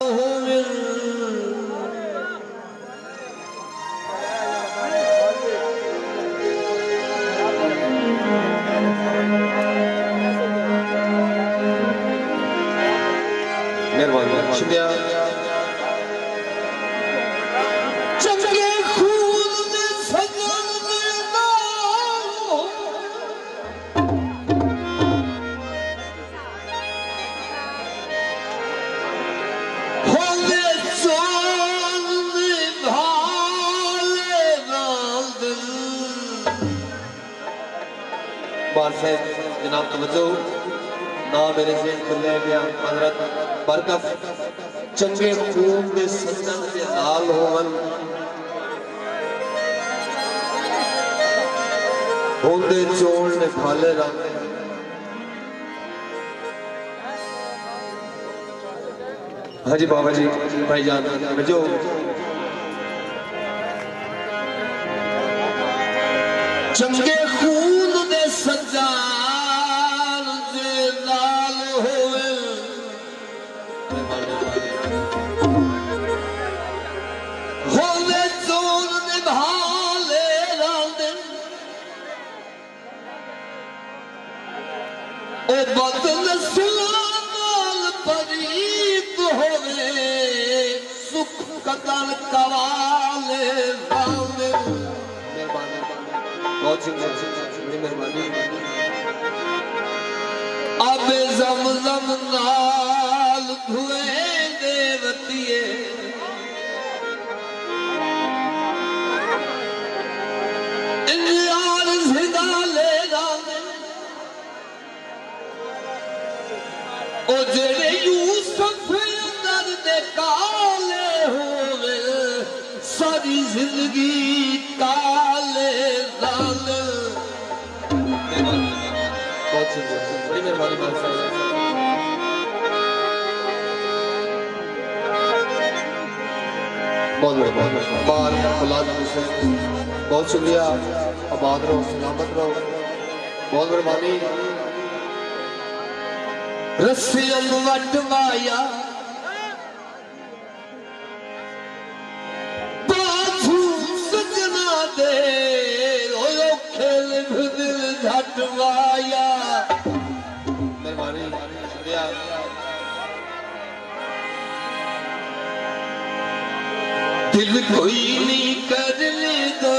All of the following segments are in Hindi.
मेहरबानी शुक्रिया। चंगे खून में सजन देना होले सोन भाले नाल बार साहब जनाब तवज्जो ना मेरे से खुले गया हजरत बरकत चंगे खून दे सजन दे नाल होवन होंदे चोल ने भाले रंग हाजी बाबा जी भाईजान जो चंगे खून दे सजान दे नाल होवे होवे जोन निभाले रांदे ओ बदल सुलाल परीत होवे सुख कदल कवाले रांदे बहुत बड़ी मेहरबानी। अब जमजम नाल धुए देवतिए इंजार सिदाले रामे ओ जेड़े यूसुफ अंदर दे काले होवे सारी जिंदगी काले लाले बहुत बड़ी मेहरबानी बात बहुत बाल औलाद बहुत शुक्रिया। आबाद रहो सलामत रहो बहुत मेहरबानी। रस्सियन वटवाया बाथू सजना दे ओयो खेल दिल झटवाया मेहरबानी शुक्रिया। दिल कोई नहीं कर ले दो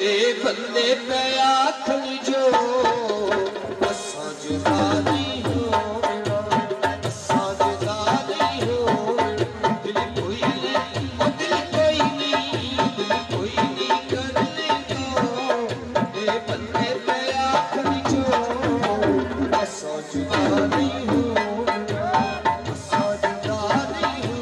ए बंदे पे आखन जो असां जुदानी हो असां जुदानी हो दिल कोई नहीं कर ले दो ए बंदे पे आखन जो असां जुदानी हो असां जुदानी हो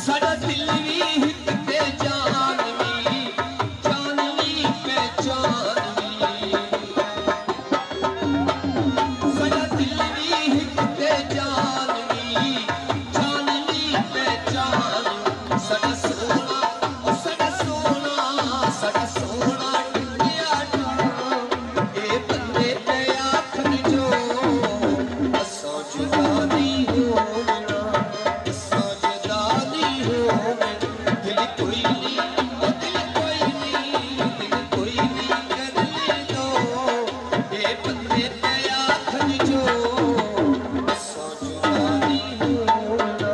साडा दिल भी हित पे जान भी पहचान भी साडा दिल भी हित पे जान भी पहचान साडा सोना ओ साडा सोना टुटिया ए बंदे पे आखन जो असां जुदा नहीं होना असां जुदा नहीं होना दिल कोई नहीं कर ले दो ए बंदे पे आखन जो असां जुदा नहीं होना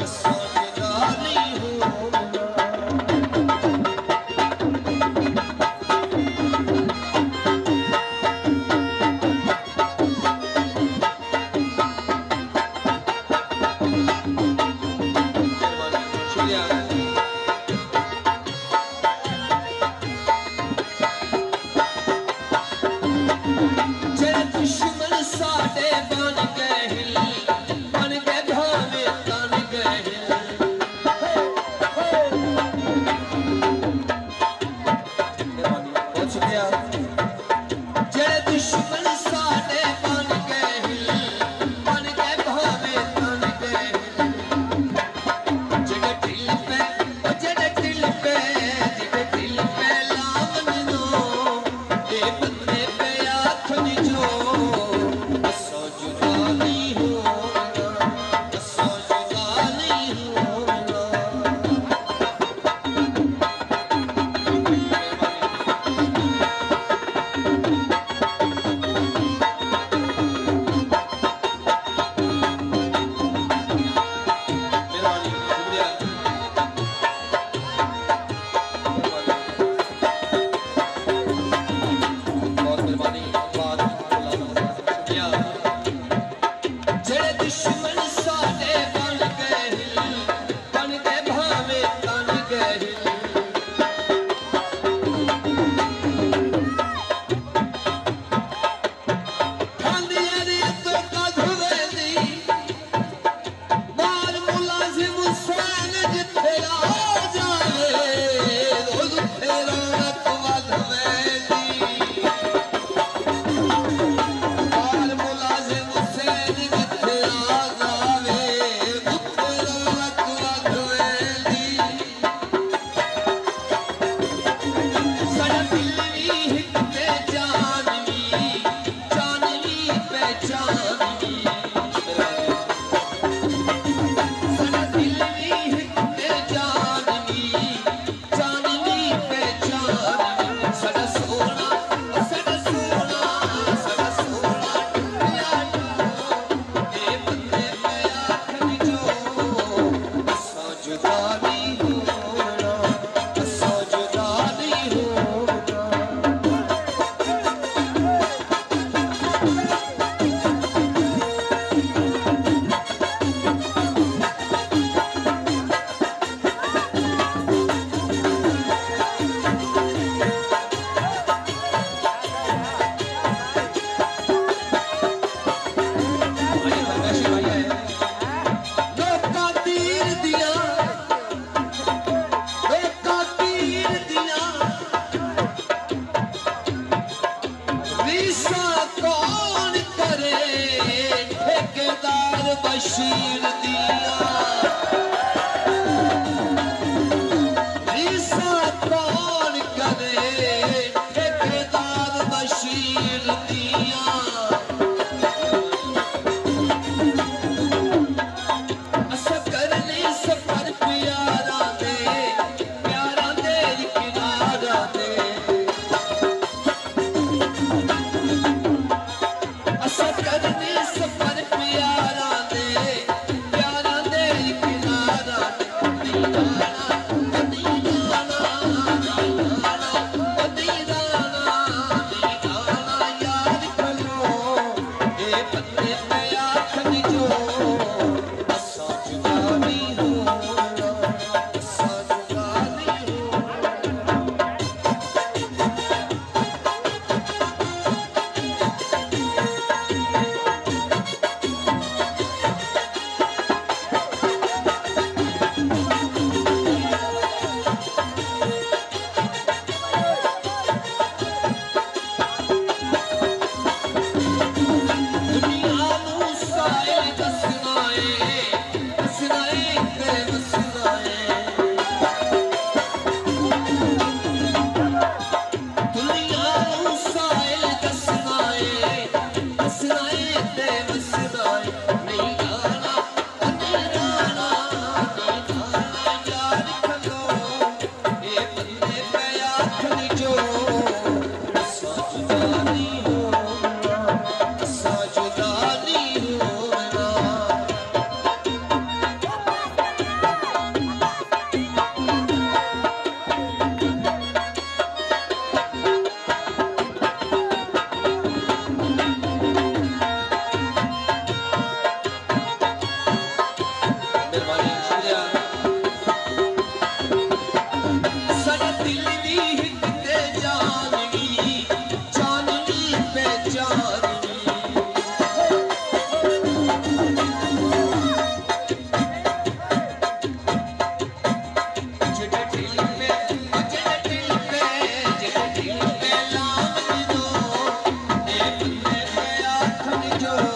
असां जुदा नहीं होना शुक्रिया। जेड़े दुश्मन साडे बन गए भावे तन गए मेहरबानी बहुत शुक्रिया। सकिया ਜਿਹੜੇ ਦੁਸ਼ਮਨ ਸਾਡੇ ਬਣ ਗਏ ਭਾਵੇਂ ਤਨ ਗਏ ਜਿਹੜੇ ਢਿੱਲ ਪੈ ਲਾਵਨ ਨੂੰ ਇਹ ਬੰਦੇ ਪੈ ਆਖਣ ਜੋ ਅਸਾਂ ਜੁਦਾ ਨਹੀਂ ਹੋਣਾ ਅਸਾਂ ਜੁਦਾ ਨਹੀਂ ਹੋਣਾ ਜਿਹੜੇ ਦੁਸ਼ਮਨ ਸਾਡੇ ਬਣ ਗਏ ਭਾਵੇਂ ਤਨ ਗਏ ਖਾਂਦੀਆਂ ਨੇ ਤੋਂ ਕਧਵੇ ਦੀ ਬਾਲ ਮੁਲਾਜ਼ਿਮ ਹੁਸੈਨ ਜਿੱਥੇ ਆ ਜਾਵੇ ਰੋਜ਼ ਉੱਥੇ ਰੌਣਕ ਵਧਵੇ ਦੀ ਬਾਲ ਮੁਲਾਜ਼ਿਮ ਹੁਸੈਨ ਜਿੱਥੇ ਆ ਜਾਵੇ ਉੱਥੇ ਰੌਣਕ ਵਧਵੇ ਦੀ ਸਾਡਾ ਦਿਲ ਵੀ ਹਿੱਕ ਤੇ ਜਾਨ ਵੀ ਪਹਿਚਾਨਵੀ ਸਾਡਾ ਦਿਲ ਵੀ ਹਿੱਕ ਤੇ ਜਾਨ ਵੀ ਪਹਿਚਾਨਵੀ ਸਾਡਾ ਸੋਹਣਾ ਟੁੱਟਿਆ ਇਹ ਬੰਦੇ ਪੈ ਆਖਣ ਜੋ ਅਸਾਂ ਜੁਦਾ ਨਹੀਂ ਹੋਣਾ ਅਸਾਂ ਜੁਦਾ ਨਹੀਂ ਹੋਣਾ ਲੋਕਾਂ ਤੀਰ ਦੀਆਂ ਰੀਸਾਂ ਕੌਣ ਕਰੇ ਠੇਕੇਦਾਰ ਬਸ਼ੀਰ ਦੀਆਂ ਰੀਸਾਂ ਕੌਣ ਕਰੇ ਠੇਕੇਦਾਰ ਬਸ਼ੀਰ ਦੀਆਂ ਅਸਾਂ ਕਰਨੇ ਸਫਰ ਪਿਆਰਾਂ ਦੇ ਕਿਨਾਰਾਂ ਤੇ ਅਸਾਂ ਕਰਨੇ ਸਫਰ ਪਿਆਰਾਂ ਦੇ जो